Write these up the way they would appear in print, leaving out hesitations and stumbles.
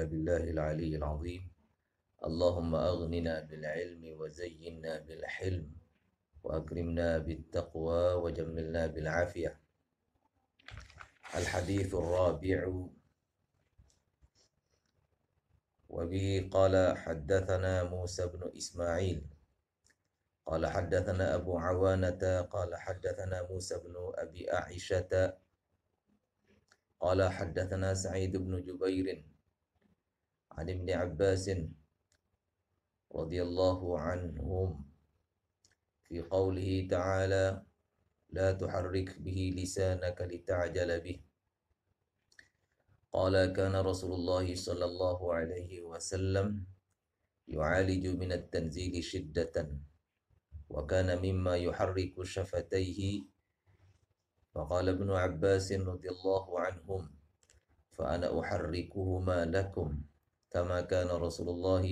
بالله العلي العظيم. اللهم أغننا بالعلم وزينا بالحلم وأكرمنا بالتقوى وجملنا بالعافية. الحديث الرابع. وبه قال حدثنا موسى بن إسماعيل قال حدثنا أبو عوانة قال حدثنا موسى بن أبي أعشة قال حدثنا سعيد بن جبير عن ابن عباس رضي الله عنهم في قوله تعالى: لا تحرك به لسانك لتعجل به. قال: كان رسول الله صلى الله عليه وسلم يعالج من التنزيل شدة، وكان مما يحرك شفتيه. فقال ابن عباس رضي الله عنهم: فأنا أحركهما لكم كما كان رسول الله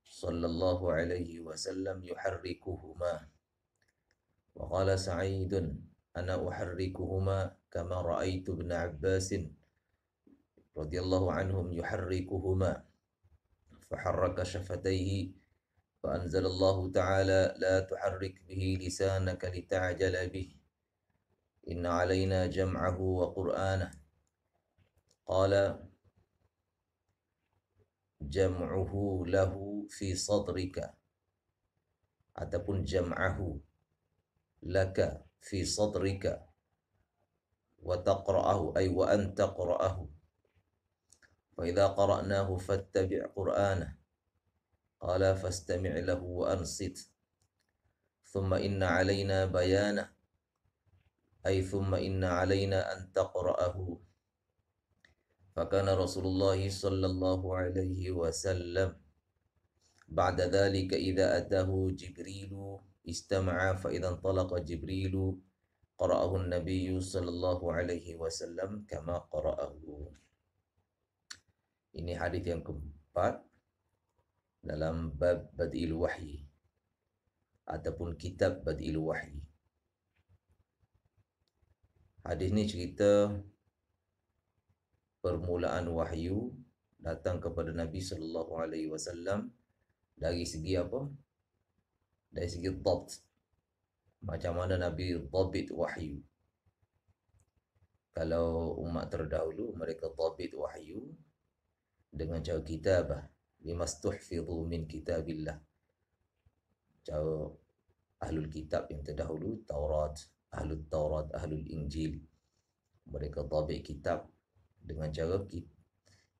صلى الله عليه وسلم يحركهما. وقال سعيد: أنا أحركهما كما رأيت ابن عباس رضي الله عنهم يحركهما. فحرك شفتيه فأنزل الله تعالى: لا تحرك به لسانك لتعجل به، إن علينا جمعه وقرآنه. قال: جمعه له في صدرك، ataupun jam'ahu laka fi sadrika wa taqra'ahu ay wa an taqra'ahu fa idza qara'nahu fattabi' qur'anah. Qala: fastami' lahu wa ansit, thumma inna 'alaina bayanah ay thumma inna 'alaina an taqra'ahu. Fakana Rasulullah sallallahu alaihi wasallam ba'da dhalika idza atahu Jibrilu istama'a fa idza intalaqa Jibrilu qara'ahu an-nabiy sallallahu alaihi wasallam kama qara'ahu. Ini hadis yang keempat dalam bab Bad'il Wahyi ataupun kitab Bad'il Wahyi. Hadis ni cerita permulaan wahyu datang kepada Nabi sallallahu alaihi wasallam dari segi apa? Dari segi dhabt. Macam mana Nabi dhabit wahyu. Kalau umat terdahulu mereka dhabit wahyu dengan cara kitabah, limastuhfidhu min kitabillah. Cara ahlul kitab yang terdahulu, Taurat, ahlul Injil, mereka dhabit kitab dengan cara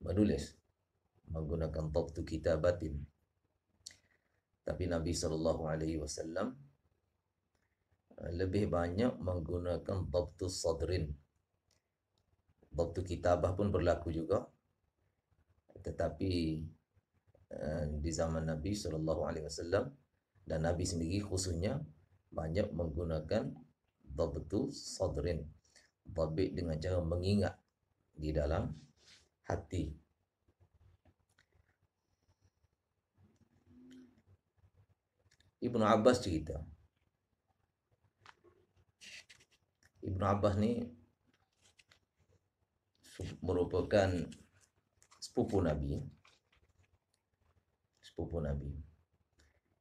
menulis menggunakan dhabtu kitabatin. Tapi Nabi sallallahu alaihi wasallam lebih banyak menggunakan dhabtu sadrin. Dhabtu kitabah pun berlaku juga, tetapi di zaman Nabi sallallahu alaihi wasallam dan Nabi sendiri khususnya banyak menggunakan dhabtu sadrin, dhabit dengan cara mengingat di dalam hati. Ibnu Abbas cerita. Ibnu Abbas ni merupakan sepupu Nabi.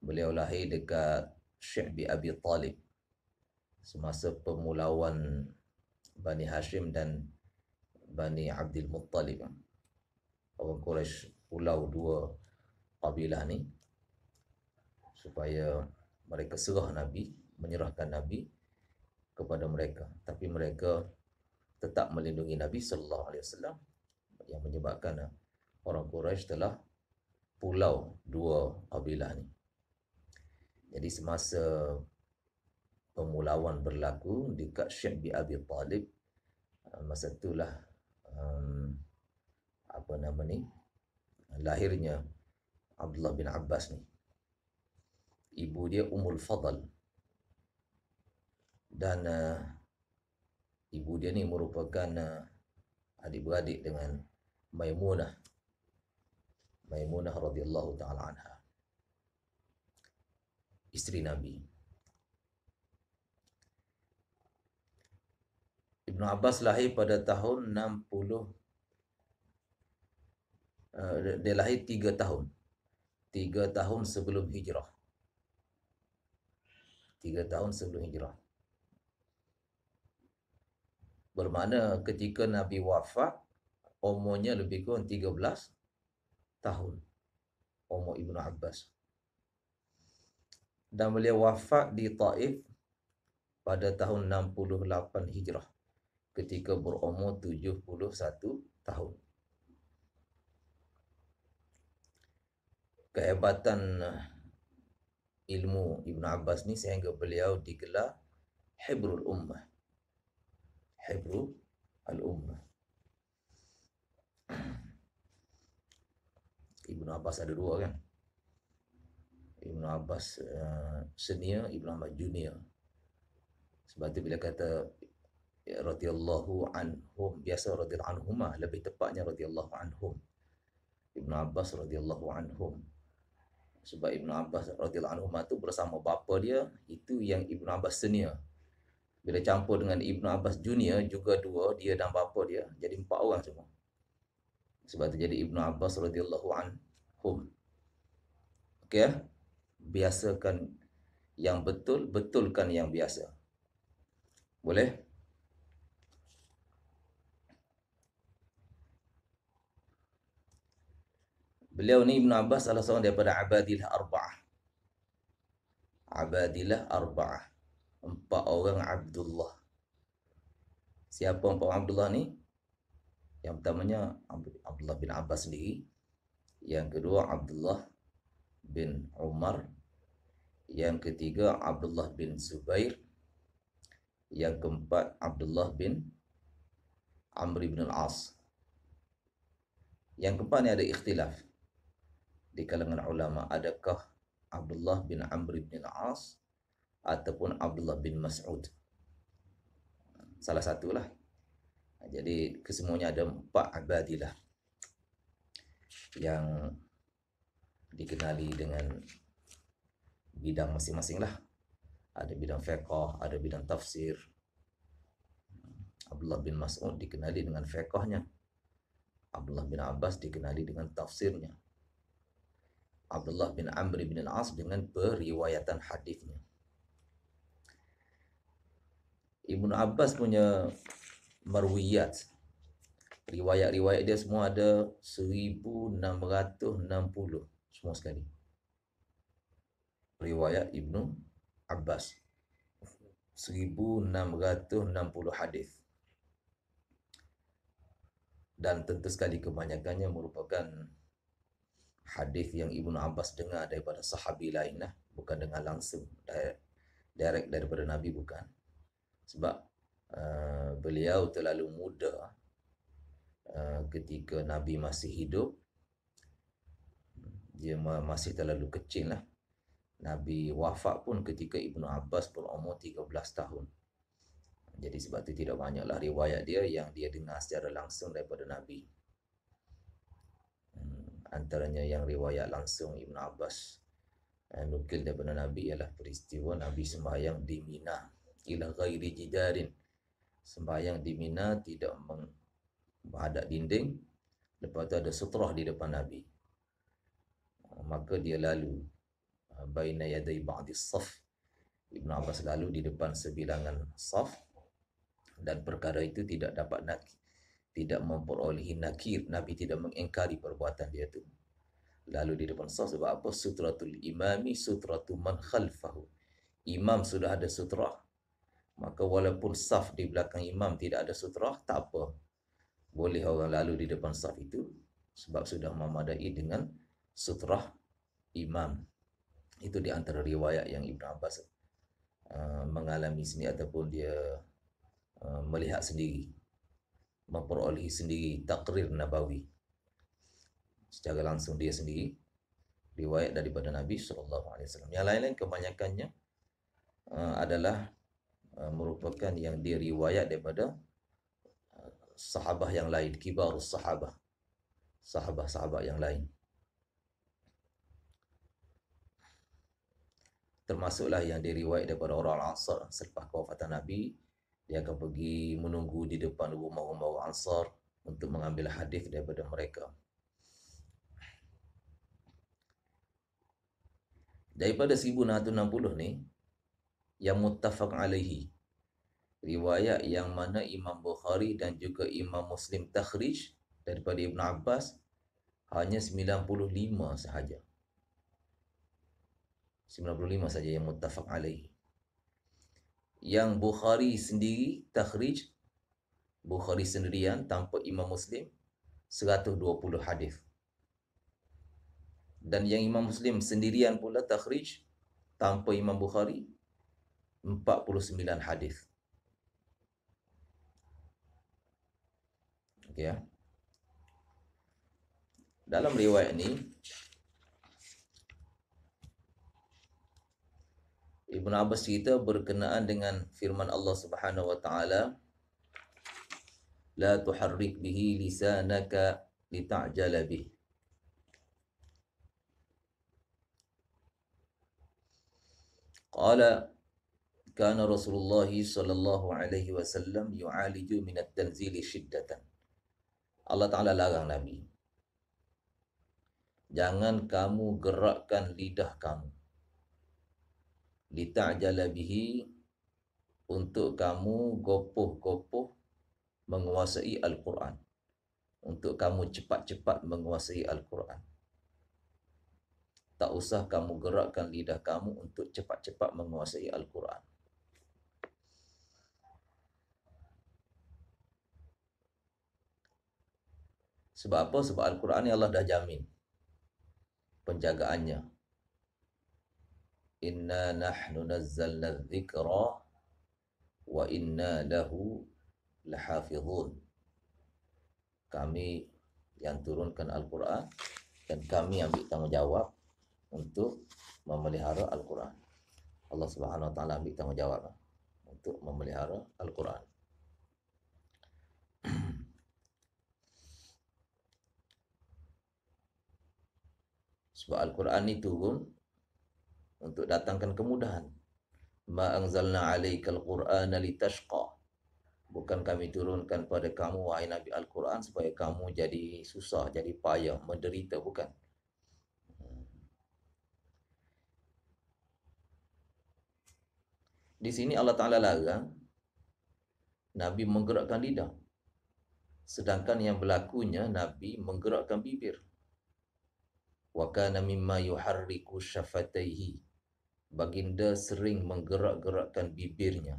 Beliau lahir dekat Syi'bi Abi Talib semasa pemulawan Bani Hashim dan Bani Abdul Muttalib. Orang Quraisy pulau dua kabilah ni supaya mereka serah Nabi, menyerahkan Nabi kepada mereka, tapi mereka tetap melindungi Nabi sallallahu alaihi wasallam, yang menyebabkan orang Quraisy telah pulau dua kabilah ni. Jadi semasa pemulawan berlaku dekat Syi'bi Abi Talib, masa itulah lahirnya Abdullah bin Abbas ni. Ibu dia Ummul Fadl, dan ibu dia ni merupakan adik-beradik dengan Maimunah radhiyallahu taala anha, isteri Nabi. Ibnu Abbas lahir pada tahun 60 Dia lahir 3 tahun. 3 tahun sebelum hijrah. 3 tahun sebelum hijrah. Bermakna ketika Nabi wafat, umurnya lebih kurang 13 tahun. Umur Ibnu Abbas. Dan beliau wafat di Taif pada tahun 68 Hijrah ketika berumur 71 tahun. Kehebatan ilmu Ibnu Abbas ni sehingga beliau digelar Hibrul Ummah. Hibrul Al-Ummah. Ibnu Abbas ada dua kan? Ibnu Abbas senior, Ibnu Abbas junior. Sebab tu bila kata radhiyallahu anhum, biasa radhiyallahu anhumah, lebih tepatnya radhiyallahu anhum. Ibnu Abbas radhiyallahu anhum. Sebab Ibnu Abbas radhiyallahu anhumah tu bersama bapa dia, itu yang Ibnu Abbas senior. Bila campur dengan Ibnu Abbas junior, juga dua, dia dan bapa dia, jadi 4 orang semua. Sebab tu jadi Ibnu Abbas radhiyallahu anhum. Okey ya? Biasakan yang betul, betulkan yang biasa. Boleh? Beliau ni Ibnu Abbas salah seorang daripada Abadilah Arba'ah. Abadilah Arba'ah. 4 orang Abdullah. Siapa 4 orang Abdullah ni? Yang pertamanya Abdullah bin Abbas sendiri. Yang kedua Abdullah bin Umar. Yang ketiga Abdullah bin Zubair. Yang keempat Abdullah bin Amr bin Al-As. Yang keempat ni ada ikhtilaf di kalangan ulama, adakah Abdullah bin Amr bin Al-As ataupun Abdullah bin Mas'ud. Salah satulah. Jadi kesemuanya ada 4 abadilah yang dikenali dengan bidang masing-masing lah. Ada bidang fiqh, ada bidang tafsir. Abdullah bin Mas'ud dikenali dengan fiqhnya. Abdullah bin Abbas dikenali dengan tafsirnya. Abdullah bin Amr bin Al-As dengan periwayatan hadisnya. Ibnu Abbas punya marwiyat, riwayat-riwayat dia semua ada 1660 semua sekali. Riwayat Ibnu Abbas 1660 hadis. Dan tentu sekali kebanyakannya merupakan hadis yang Ibnu Abbas dengar daripada sahabi lain lah, bukan dengar langsung direct daripada Nabi, bukan. Sebab beliau terlalu muda ketika Nabi masih hidup. Dia masih terlalu kecil lah. Nabi wafat pun ketika Ibnu Abbas berumur 13 tahun. Jadi sebab itu tidak banyaklah riwayat dia yang dia dengar secara langsung daripada Nabi. Antaranya yang riwayat langsung Ibnu Abbas nukil daripada Nabi ialah peristiwa Nabi sembahyang di Mina ila ghairi jidarin. Sembahyang di Mina tidak menghadap dinding, lepas tu ada sutrah di depan Nabi. Maka dia lalu baina yaday ba'di saf. Ibnu Abbas lalu di depan sebilangan saf, dan perkara itu tidak memperolehi nakir. Nabi tidak mengingkari perbuatan dia tu. Lalu di depan saf sebab apa? Sutratul imami sutratu man khalfahu. Imam sudah ada sutrah, maka walaupun saf di belakang imam tidak ada sutrah, tak apa. Boleh orang lalu di depan saf itu sebab sudah memadai dengan sutrah imam. Itu di antara riwayat yang Ibnu Abbas mengalami sendiri ataupun dia melihat sendiri, memperolehi sendiri takrir Nabawi secara langsung dia sendiri, riwayat daripada Nabi SAW. Yang lain-lain kebanyakannya adalah merupakan yang dia riwayat daripada sahabah yang lain, kibarus sahabah, sahabah-sahabah yang lain. Termasuklah yang diriwayat daripada orang Ansar selepas kewafatan Nabi. Dia akan pergi menunggu di depan rumah-rumah orang Ansar untuk mengambil hadis daripada mereka. Daripada 1660 ni, yang muttafaq alaihi, riwayat yang mana Imam Bukhari dan juga Imam Muslim takhrij daripada Ibn Abbas, hanya 95 sahaja. 95 saja yang muttafaq alaihi. Yang Bukhari sendiri takhrij, Bukhari sendirian tanpa Imam Muslim, 120 hadis. Dan yang Imam Muslim sendirian pula takhrij tanpa Imam Bukhari, 49 hadis. Okey ya. Dalam riwayat ni, Ibn Abbas cerita berkenaan dengan firman Allah Subhanahu wa taala, la tuharrik bihi lisanaka lita'jala bih. Qala kana Rasulullah sallallahu alaihi wasallam yu'aliju min at-tanzil shiddatan. Allah Taala larang Nabi, jangan kamu gerakkan lidah kamu, lita'jala bihi, untuk kamu gopoh-gopoh menguasai Al-Quran, untuk kamu cepat-cepat menguasai Al-Quran. Tak usah kamu gerakkan lidah kamu untuk cepat-cepat menguasai Al-Quran. Sebab apa? Sebab Al-Quran ni Allah dah jamin penjagaannya. Inna nahnu nazzalna dzikra wa inna lahu lahafizun. Kami yang turunkan Al-Quran dan kami ambil tanggungjawab untuk memelihara Al-Quran. Allah Subhanahu wa taala ambil tanggungjawab untuk memelihara Al-Quran. Sebab Al-Quran ni turun untuk datangkan kemudahan. Ma anzalna 'alaikal Qur'ana litashqa. Bukan kami turunkan pada kamu wahai Nabi Al-Quran supaya kamu jadi susah, jadi payah, menderita, bukan. Di sini Allah Ta'ala larang Nabi menggerakkan lidah. Sedangkan yang berlakunya Nabi menggerakkan bibir. Wa kana mimma yuharriku syafataihi. Baginda sering menggerak-gerakkan bibirnya.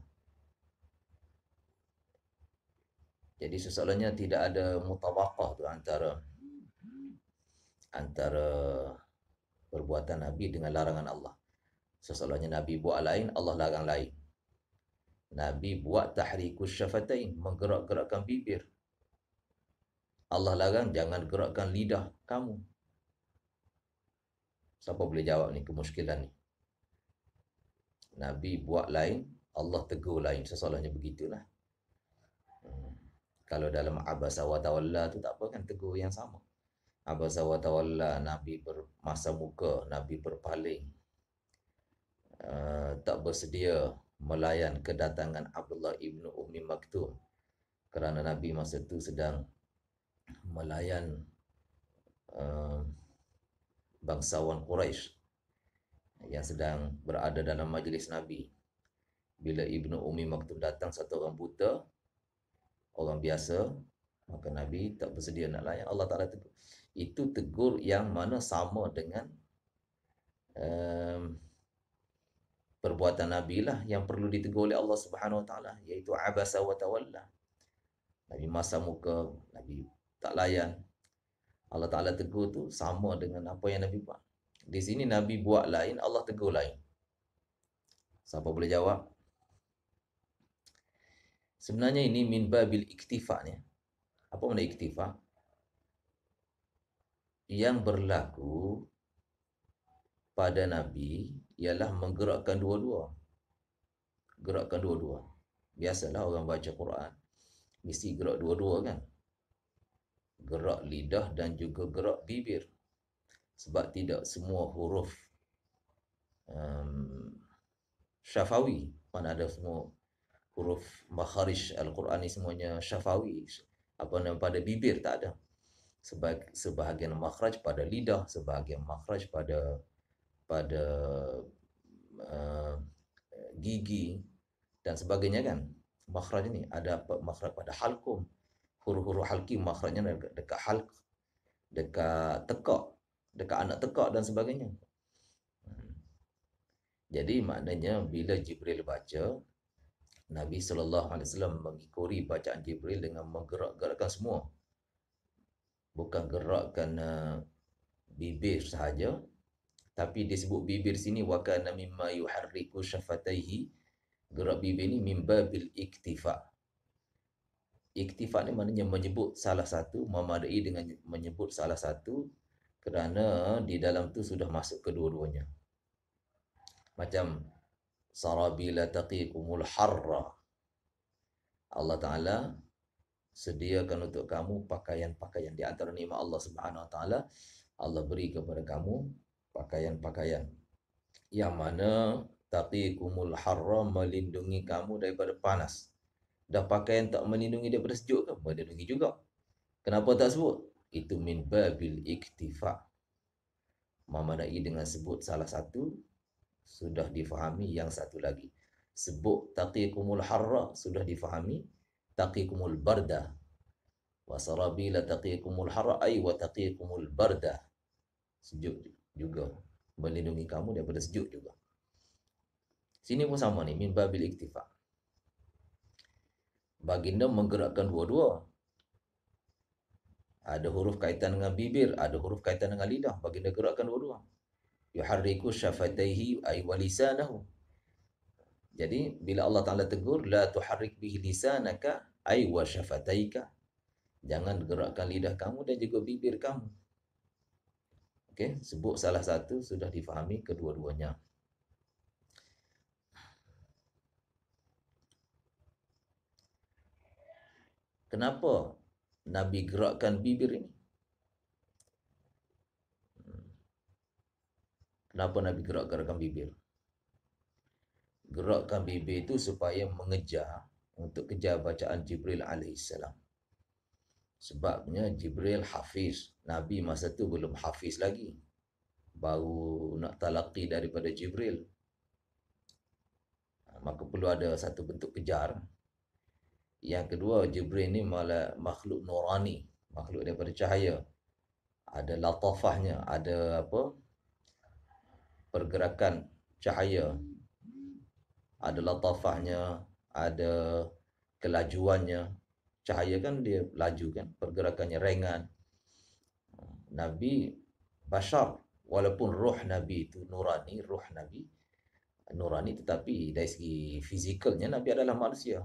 Jadi soalannya tidak ada mutabaqah tu antara perbuatan Nabi dengan larangan Allah. Soalannya Nabi buat lain, Allah larang lain. Nabi buat tahrikus syafatain, menggerak-gerakkan bibir. Allah larang jangan gerakkan lidah kamu. Siapa boleh jawab ni kemuskilan ni? Nabi buat lain, Allah tegur lain. Soalannya begitulah. Kalau dalam abasa wa tawalla tu tak apa kan, tegur yang sama. Abasa wa tawalla, Nabi bermasa muka, Nabi berpaling, tak bersedia melayan kedatangan Abdullah ibnu Ummi Maktum, kerana Nabi masa itu sedang melayan bangsawan Quraisy yang sedang berada dalam majlis Nabi. Bila Ibnu Ummi Maktum datang, satu orang buta, orang biasa, maka Nabi tak bersedia nak layan. Allah Ta'ala tegur. Itu tegur yang mana sama dengan perbuatan Nabi lah yang perlu ditegur oleh Allah Subhanahu Wa Ta'ala, iaitu abasa wa tawalla. Nabi masa muka, Nabi tak layan. Allah Ta'ala tegur tu sama dengan apa yang Nabi buat. Di sini Nabi buat lain, Allah tegur lain. Siapa boleh jawab? Sebenarnya ini min babil iktifa ni. Apa makna iktifa? Yang berlaku pada Nabi ialah menggerakkan dua-dua. Gerakkan dua-dua. Biasalah orang baca Quran mesti gerak dua-dua kan. Gerak lidah dan juga gerak bibir. Sebab tidak semua huruf syafawi. Mana ada semua huruf makharij Al-Quran ni semuanya syafawi. Apa nama pada bibir, tak ada. Sebahagian makhraj pada lidah, sebahagian makhraj pada pada uh, gigi dan sebagainya kan. Makhraj ini ada makhraj pada halkum, huruf-huruf halki makhrajnya dekat halq, dekat tekak, dekat anak tekak dan sebagainya. Jadi maknanya bila Jibril baca, Nabi SAW mengikuti bacaan Jibril dengan menggerak-gerakkan semua. Bukan gerakkan bibir sahaja, tapi disebut bibir sini wa kana mimma yuharriku syafataihi. Gerak bibir ni min babil iktifa. Iktifa ni maknanya menyebut salah satu, memadai dengan menyebut salah satu kerana di dalam tu sudah masuk kedua-duanya. Macam sarabila taqikumul harra. Allah Ta'ala sediakan untuk kamu pakaian-pakaian. Di antara nikmat Allah Subhanahu Wa Ta'ala, Allah beri kepada kamu pakaian-pakaian yang mana taqikumul harra, melindungi kamu daripada panas. Dah pakaian tak melindungi daripada sejuk ke? Melindungi juga. Kenapa tak sebut? Itu min babil iktifa. Memadai dengan sebut salah satu, sudah difahami yang satu lagi. Sebut taqikumul harra, sudah difahami taqikumul barda. Wa sarabila taqikumul harra ay wa taqikumul barda. Sejuk juga. Melindungi kamu daripada sejuk juga. Sini pun sama ni, min babil iktifa. Baginda menggerakkan dua-dua. Ada huruf kaitan dengan bibir, ada huruf kaitan dengan lidah. Baginda gerakkan dua-dua. Yuharriku syafataihi ay walisanahu. Jadi bila Allah Ta'ala tegur, la tuharrik bihi lisanaka ay wa syafataika. Jangan gerakkan lidah kamu dan juga bibir kamu. Okey, sebut salah satu, sudah difahami kedua-duanya. Kenapa Nabi gerakkan bibir ini? Kenapa Nabi gerakkan bibir? Gerakkan bibir itu supaya mengejar, untuk kejar bacaan Jibril alaihissalam. Sebabnya Jibril hafiz. Nabi masa tu belum hafiz lagi. Baru nak talaqi daripada Jibril. Maka perlu ada satu bentuk kejar. Yang kedua, Jibril ni malah makhluk nurani, makhluk daripada cahaya. Ada latafahnya, ada apa? Pergerakan cahaya. Ada latafahnya, ada kelajuannya. Cahaya kan dia laju kan, pergerakannya ringan. Nabi bashar, walaupun roh Nabi itu nurani, roh Nabi nurani, tetapi dari segi fizikalnya Nabi adalah manusia.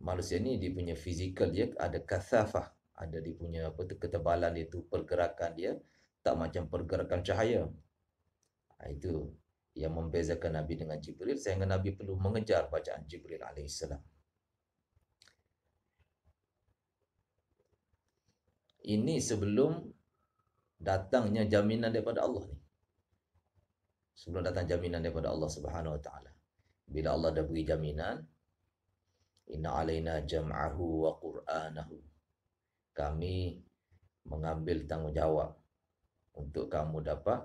Manusia ni dia punya fizikal dia ada kathafah, ada dia punya apa tu, ketebalan dia tu, pergerakan dia tak macam pergerakan cahaya. Itu yang membezakan Nabi dengan Jibril, sehingga Nabi perlu mengejar bacaan Jibril alaihissalam. Ini sebelum datangnya jaminan daripada Allah ni. Sebelum datang jaminan daripada Allah Subhanahu Wa Taala. Bila Allah dah beri jaminan, inna alaina jam'ahu wa qur'anahu. Kami mengambil tanggungjawab untuk kamu dapat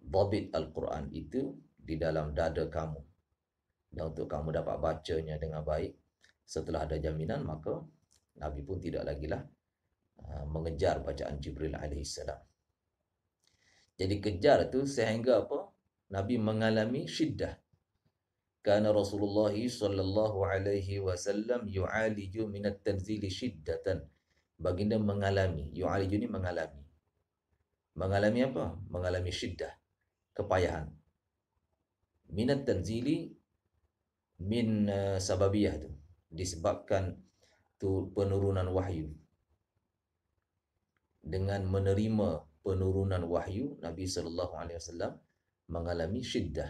dhabit Al-Quran itu di dalam dada kamu. Dan untuk kamu dapat bacanya dengan baik. Setelah ada jaminan, maka Nabi pun tidak lagi lah mengejar bacaan Jibril alaihissalam. Jadi kejar itu sehingga apa? Nabi mengalami syiddah. Kana Rasulullah sallallahu alaihi wasallam yu'aliju min at-tanzili shiddatan. Baginda mengalami, yu'aliju ni mengalami. Mengalami apa? Mengalami syiddah, kepayahan. Min at-tanzili min sababiyah tu, disebabkan tu penurunan wahyu. Dengan menerima penurunan wahyu, Nabi sallallahu alaihi wasallam mengalami syiddah.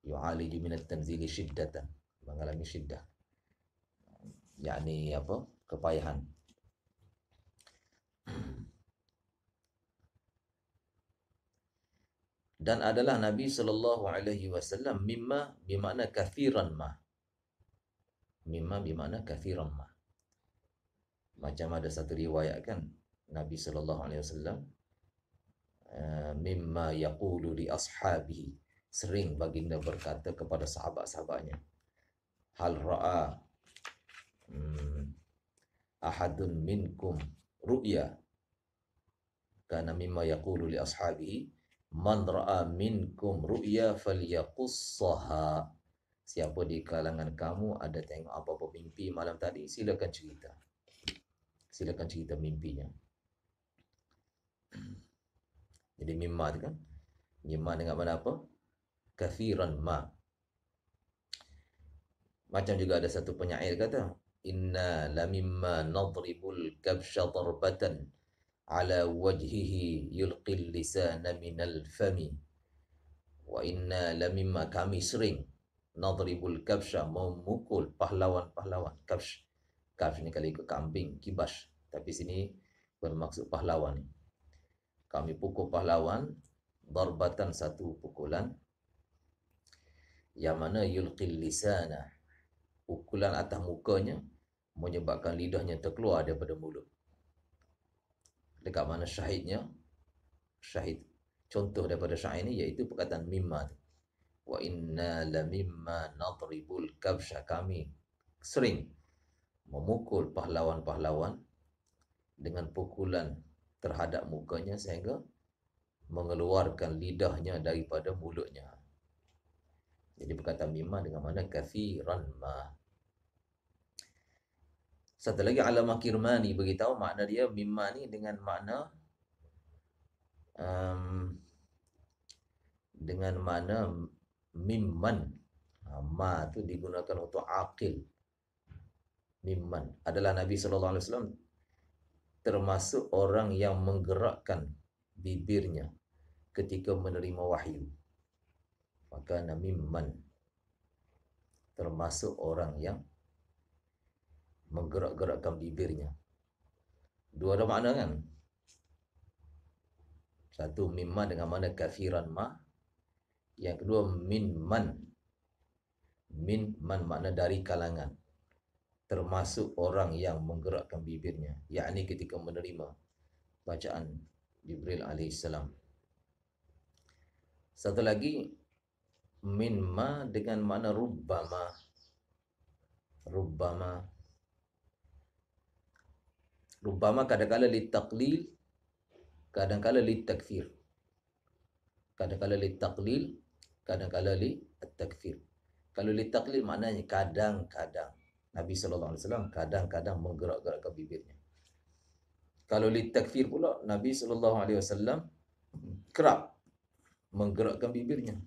Yu'aliju min at-tanzili shiddatan, mengalami syiddah, yakni apa? Kepayahan. Dan adalah Nabi sallallahu alaihi wasallam mimma bermakna kathiran ma. Mimma bermakna kathiran ma. Macam ada satu riwayat kan, Nabi sallallahu alaihi wasallam mimma yaqulu li ashabihi, sering baginda berkata kepada sahabat-sahabatnya, hal ra'a ahadun minkum ru'ya, kana mimma yaqulu li ashabihi, man ra'a minkum ru'ya falyaqussaha. Siapa di kalangan kamu ada tengok apa-apa mimpi malam tadi, silakan cerita. Silakan cerita mimpinya. Jadi mimma tu kan, mimma dengan mana apa? Kathiran ma. Macam juga ada satu penyair kata, inna la mimma nadribul kabsha darbatan ala wajhihi yulqil lisana minal fami. Wa inna la mimma, kami sering, nadribul kabsha, memukul pahlawan-pahlawan. Kabsh ni kalau ikut kambing, kibash. Tapi sini bermaksud pahlawan. Kami pukul pahlawan, darbatan, satu pukulan, yang mana yulqil lisana, pukulan atas mukanya menyebabkan lidahnya terkeluar daripada mulut. Dekat mana syahidnya? Syahid contoh daripada syair ini iaitu perkataan mimma. Wa inna la mimma nadribul kabsha, kami sering memukul pahlawan-pahlawan dengan pukulan terhadap mukanya sehingga mengeluarkan lidahnya daripada mulutnya. Jadi perkataan mimma dengan mana kathiran ma. Satu lagi Alamah Kirmani beritahu makna dia mimma ni dengan makna mimman. Ma tu digunakan untuk aqil. Mimman adalah Nabi sallallahu alaihi wasallam termasuk orang yang menggerakkan bibirnya ketika menerima wahyu. Maka mimman termasuk orang yang menggerak-gerakkan bibirnya. Dua ada makna kan? Satu mimma dengan makna kafiran ma. Yang kedua minman. Minman makna dari kalangan. Termasuk orang yang menggerakkan bibirnya. Yakni ketika menerima bacaan Jibril alaihissalam. Satu lagi minma dengan makna rubbama. Rubbama kadang-kala litaqlil, kadang-kala litakfir. Kadang-kala litaqlil, kadang-kala litakfir. Kalau litaqlil maknanya kadang-kadang. Nabi sallallahu alaihi wasallam kadang-kadang menggerak-gerakkan bibirnya. Kalau litakfir pula, Nabi sallallahu alaihi wasallam kerap menggerakkan bibirnya.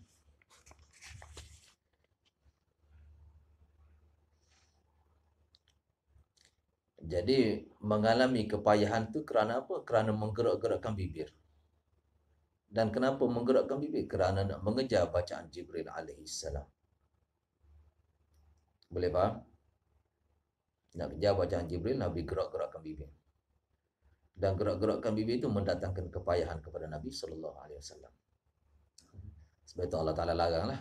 Jadi mengalami kepayahan tu kerana apa? Kerana menggerak-gerakkan bibir. Dan kenapa menggerakkan bibir? Kerana nak mengejar bacaan Jibril alaihissalam. Boleh faham? Nak kejar bacaan Jibril, Nabi gerak-gerakkan bibir. Dan gerak-gerakkan bibir itu mendatangkan kepayahan kepada Nabi sallallahu alaihi wasallam. Sebab itu Allah Taala laranglah.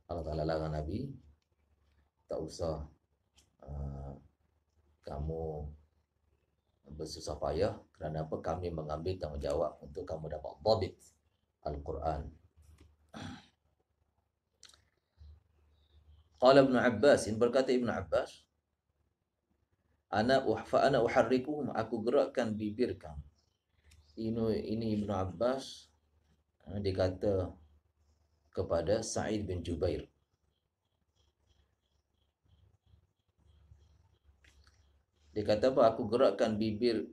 Allah Taala larang Nabi, tak usah kamu bersusah payah, kerana apa? Kami mengambil tanggungjawab untuk kamu dapat dhabit Al-Quran. Qala Ibn Abbas, berkata Ibn Abbas, ana uharrikuhum, aku gerakkan bibir kamu. Ini Ibn Abbas dia kata kepada Sa'id bin Jubair. Dia kata apa? Aku gerakkan bibir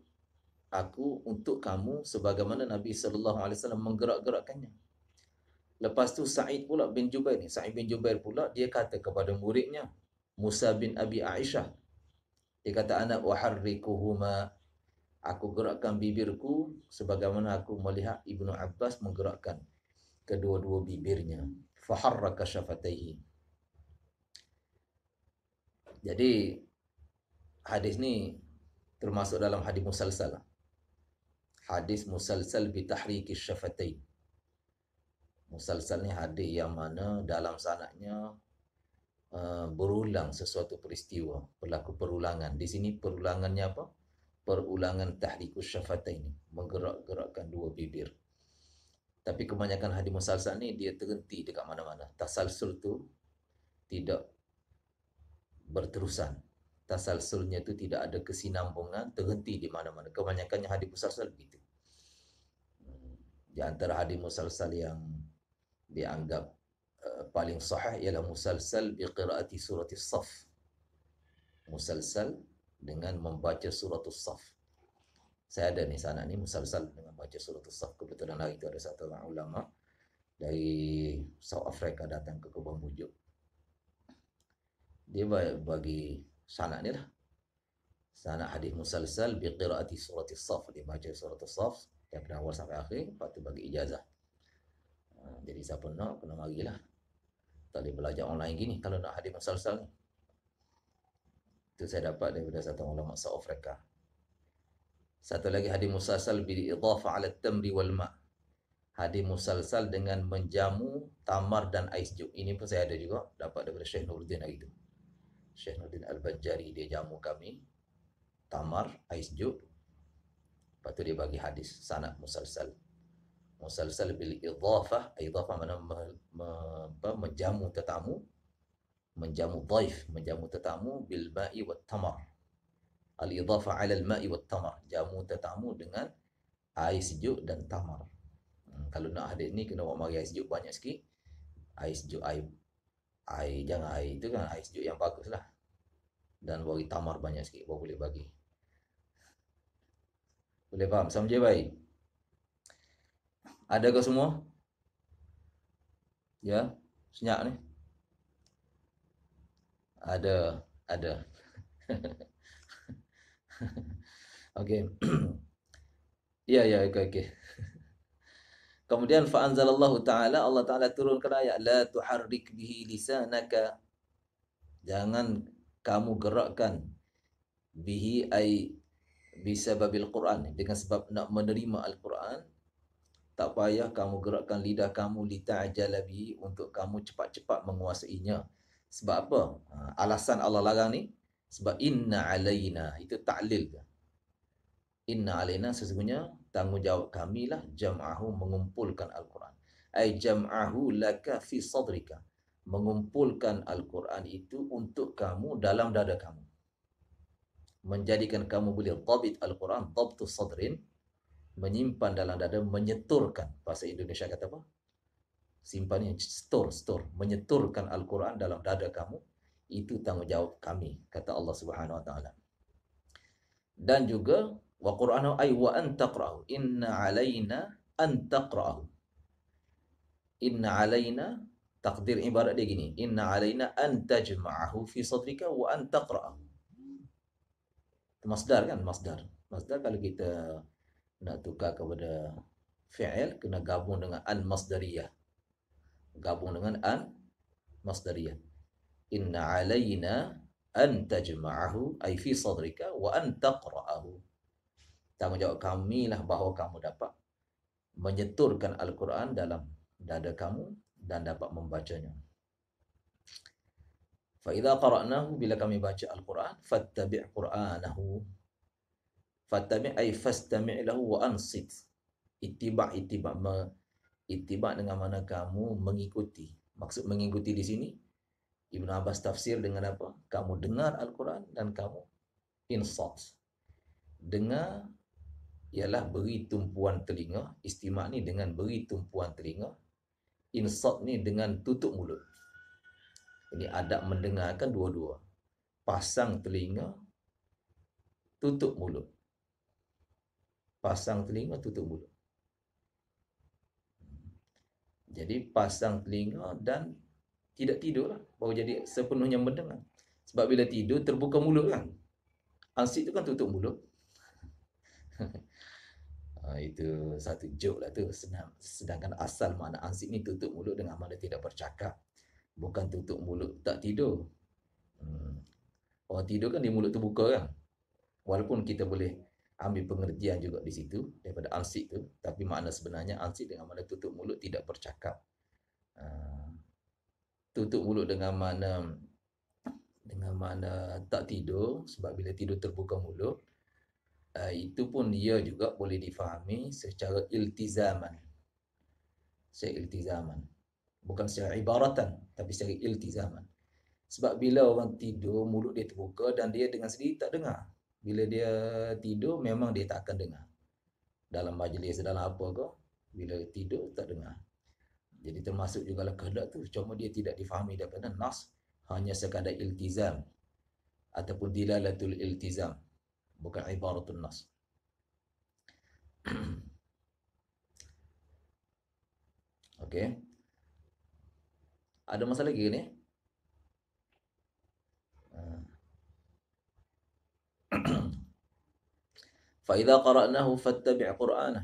aku untuk kamu sebagaimana Nabi sallallahu alaihi wasallam menggerak-gerakkannya. Lepas tu Sa'id pula bin Jubair ni, Sa'id bin Jubair pula dia kata kepada muridnya Musa bin Abi Aisyah. Dia kata ana uharrikuhuma, aku gerakkan bibirku sebagaimana aku melihat Ibnu Abbas menggerakkan kedua-dua bibirnya. Faharraka syafataihi. Jadi hadis ni termasuk dalam hadis musalsal. Hadis musalsal bi tahriki syafatain. Musalsal ni hadis yang mana dalam sanadnya berulang sesuatu peristiwa, berlaku perulangan. Di sini perulangannya apa? Perulangan tahrikus syafatain, menggerak-gerakkan dua bibir. Tapi kebanyakan hadis musalsal ni dia terhenti dekat mana-mana. Tasalsul tu tidak berterusan. Tasalsulnya tu tidak ada kesinambungan, terhenti di mana-mana. Kebanyakannya hadis musalsal begitu. Di antara hadis musalsal yang dianggap paling sahih ialah musalsal biqiraati surah as-Saff. Musalsal dengan membaca surah as-Saff. Saya ada ni sana ni musalsal dengan baca surah as-Saff. Kebetulan hari itu ada satu orang ulama dari South Africa datang ke Kebun Bujuk. Dia bagi sana ni lah. Sana hadis musalsal biqiraati surah as-Saff. Dia baca surah as-Saff daripada awal sampai akhir, lepas tu bagi ijazah. Jadi siapa nak kena marilah. Tak boleh belajar online gini kalau nak hadis musalsal ni. Itu saya dapat daripada satu ulama South Africa. Satu lagi hadis musalsal bil idhafah ala tamri wal ma. Hadis musalsal dengan menjamu tamar dan ais juk. Ini pun saya ada juga dapat daripada Syekh Nuruddin hari itu. Syekh Nuruddin Al-Banjari dia jamu kami tamar, ais juk. Lepas tu dia bagi hadis sanad musalsal. Musalsal bil idhafah, idhafah mana menjamu tetamu, menjamu dhaif, menjamu tetamu bil ma'i wat tamar. Al-idhafah 'ala al-ma'i wat tamar, jamu tetamu dengan air sejuk dan tamar. Kalau nak hadis ni kena bawa mari air sejuk banyak sikit. Air sejuk, air jangan air itu kan air sejuk yang baguslah. Dan bagi tamar banyak sikit baru boleh bagi. Boleh faham? Sama je baik. Ada ke semua? Ya, senyap ni. Ada. Okey. Ya, okey. Kemudian fa anzalallahu taala, Allah taala turunkan ayat la tuharrik bihi lisanaka. Jangan kamu gerakkan bihi ai bisababil Quran, dengan sebab nak menerima Al-Quran. Tak payah kamu gerakkan lidah kamu lita'jala bihi, untuk kamu cepat-cepat menguasainya. Sebab apa? Alasan Allah larang ni sebab inna alaina, itu ta'lil. Inna alaina, sesungguhnya tanggungjawab kami lah jam'ahu, mengumpulkan Al-Quran. Ai jam'ahu laka fi sadrika, mengumpulkan Al-Quran itu untuk kamu dalam dada kamu. Menjadikan kamu boleh dhabit Al-Quran, dhabtus sadrin, menyimpan dalam dada, menyeturkan. Bahasa Indonesia kata apa? Simpan ni, store, menyeturkan Al-Quran dalam dada kamu, itu tanggungjawab kami, kata Allah Subhanahu Wa Taala. Dan juga wa Qur'anahu ay wa an taqra'u, inna alaina an taqra'u. Inna alaina, takdir ibarat dia gini, inna alaina an tajma'ahu fi sadrika wa an taqra'ahu. Masdar kan, masdar kalau kita nak tukar kepada fi'il, kena gabung dengan an masdariyah. Gabung dengan an masdariyah. Inna alaina an tajma'ahu ay fi sadrika wa an taqra'ahu. Tanggungjawab kami lah bahawa kamu dapat menyeturkan Al-Quran dalam dada kamu dan dapat membacanya. Fa idza qara'nahu, bila kami baca Al-Quran, fattabi' qur'anahu. Fattabi' ay fastami' lahu wa ansit. Ittiba' dengan mana kamu mengikuti. Maksud mengikuti di sini Ibn Abbas tafsir dengan apa? Kamu dengar Al-Quran dan kamu insat. Dengar ialah beri tumpuan telinga. Istima' ni dengan beri tumpuan telinga. Insat ni dengan tutup mulut. Ini adab mendengarkan dua-dua. Pasang telinga, tutup mulut. Pasang telinga, tutup mulut. Jadi pasang telinga dan tidak tidurlah, baru jadi sepenuhnya mendengar. Sebab bila tidur terbuka mulut kan. Ansit tu kan tutup mulut. Itu satu joke lah tu. Sedangkan asal makna ansit ni tutup mulut dengan makna tidak bercakap. Bukan tutup mulut tak tidur. Orang tidur kan di mulut terbuka kan. Walaupun kita boleh ambil pengertian juga di situ daripada ansit tu, tapi makna sebenarnya ansit dengan makna tutup mulut tidak bercakap. Tutup mulut dengan makna tak tidur, sebab bila tidur terbuka mulut, itu pun dia juga boleh difahami secara iltizaman. secara iltizaman. Bukan secara ibaratan, tapi secara iltizaman. Sebab bila orang tidur, mulut dia terbuka dan dia dengan sendiri tak dengar. Bila dia tidur, memang dia tak akan dengar. Dalam majlis, dalam apa ke, bila tidur, tak dengar. Jadi termasuk juga kehendak tu. Cuma dia tidak difahami daripada nas, hanya sekadar iltizam. Ataupun dilalatul iltizam. Bukan ibaratun nas. Okey. Ada masalah lagi ni? فإذا قرأناه فاتبع قرآنه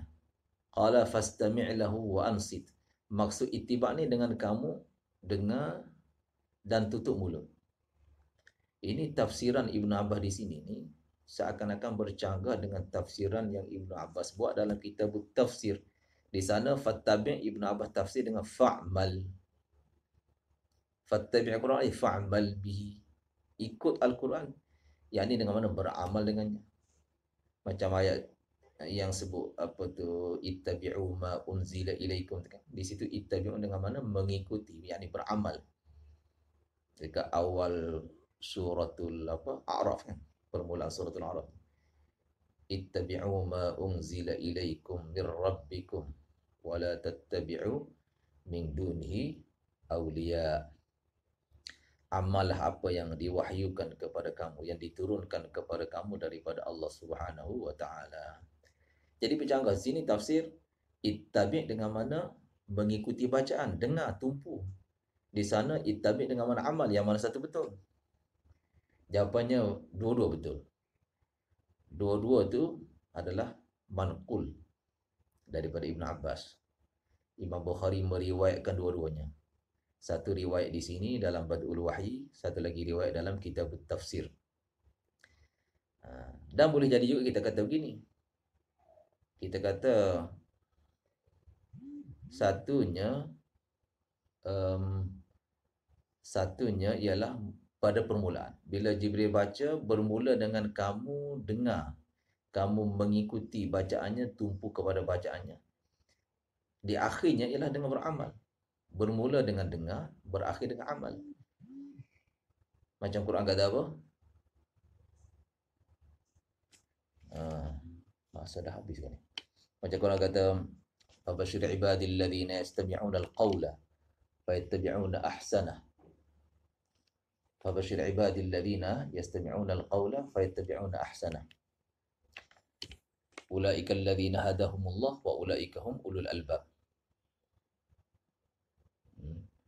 قال فاستمع له وأنصت. Maksud ittiba' ni dengan kamu dengar dan tutup mulut. Ini tafsiran Ibn Abbas di sini ni seakan-akan bercanggah dengan tafsiran yang Ibn Abbas buat dalam kitab tafsir. Di sana fattabi' Ibn Abbas tafsir dengan fa'mal. Fattabi' Al-Quran fa'mal bihi. Ikut Al-Quran. Yang ni dengan mana? Beramal dengannya. Macam ayat yang sebut apa tu, ittabi'u ma unzila ilaikum. Di situ ittabi'u dengan mana? Mengikuti, yakni beramal. Dekat awal suratul A'raf kan, permulaan suratul A'raf. Ittabi'u ma unzila ilaikum mir rabbikum wa la tattabi'u min dunihi awliya. Amallah apa yang diwahyukan kepada kamu, yang diturunkan kepada kamu daripada Allah Subhanahu wa taala. Jadi bercanggah sini tafsir ittabi' dengan mana? Mengikuti bacaan, dengar, tumpu. Di sana ittabi' dengan mana? Amal. Yang mana satu betul? Jawapannya dua-dua betul. Dua-dua tu adalah manqul daripada Ibn Abbas. Imam Bukhari meriwayatkan dua-duanya. Satu riwayat di sini dalam Bad'ul Wahyi, satu lagi riwayat dalam kitab tafsir. Dan boleh jadi juga kita kata begini. Kita kata satunya ialah pada permulaan. Bila Jibril baca, bermula dengan kamu dengar, kamu mengikuti bacaannya, tumpu kepada bacaannya. Di akhirnya ialah dengan beramal. Bermula dengan dengar, berakhir dengan amal. Macam Quran kata apa? Masa dah habis kan? Macam Quran kata, فَبَشِّرْ عِبَادِ الَّذِينَ يَسْتَمِعُونَ الْقَوْلَ فَيَتَّبِعُونَ أَحْسَنَهُ. فَبَشِّرْ عِبَادِ الَّذِينَ يَسْتَمِعُونَ الْقَوْلَ فَيَتَّبِعُونَ أَحْسَنَهُ. أُولَئِكَ الَّذِينَ هَدَاهُمُ اللَّهُ وَأُولَئِكَ هُمْ أُولُو الْأَلْبَابِ.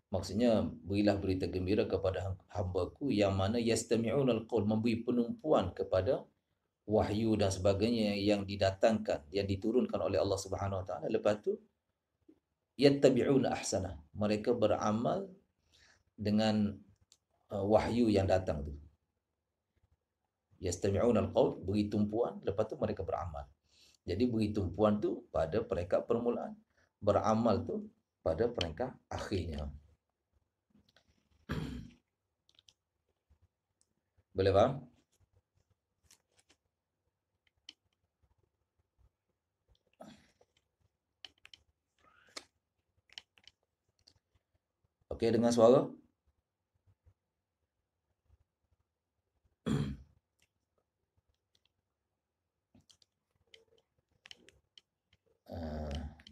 Maksudnya, berilah berita gembira kepada hamba-Ku yang mana yastami'un al-qaul, memberi penumpuan kepada wahyu dan sebagainya yang didatangkan, yang diturunkan oleh Allah Subhanahu Wa Taala. Lepas tu yattabi'un ahsanah, mereka beramal dengan wahyu yang datang tu. Yastami'un al-qaul, beri tumpuan, lepas tu mereka beramal. Jadi beri tumpuan tu pada peringkat permulaan, beramal tu pada peringkat akhirnya. Boleh faham? Okey, dengan suara?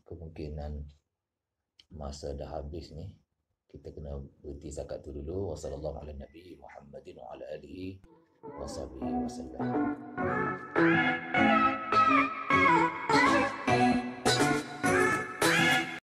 Kemungkinan masa dah habis ni. Kita kena berhenti zakat tu dulu. Wassalamualaikum warahmatullahi wabarakatuh. Muhammadin wa ala alihi wa sahbihi wasallam.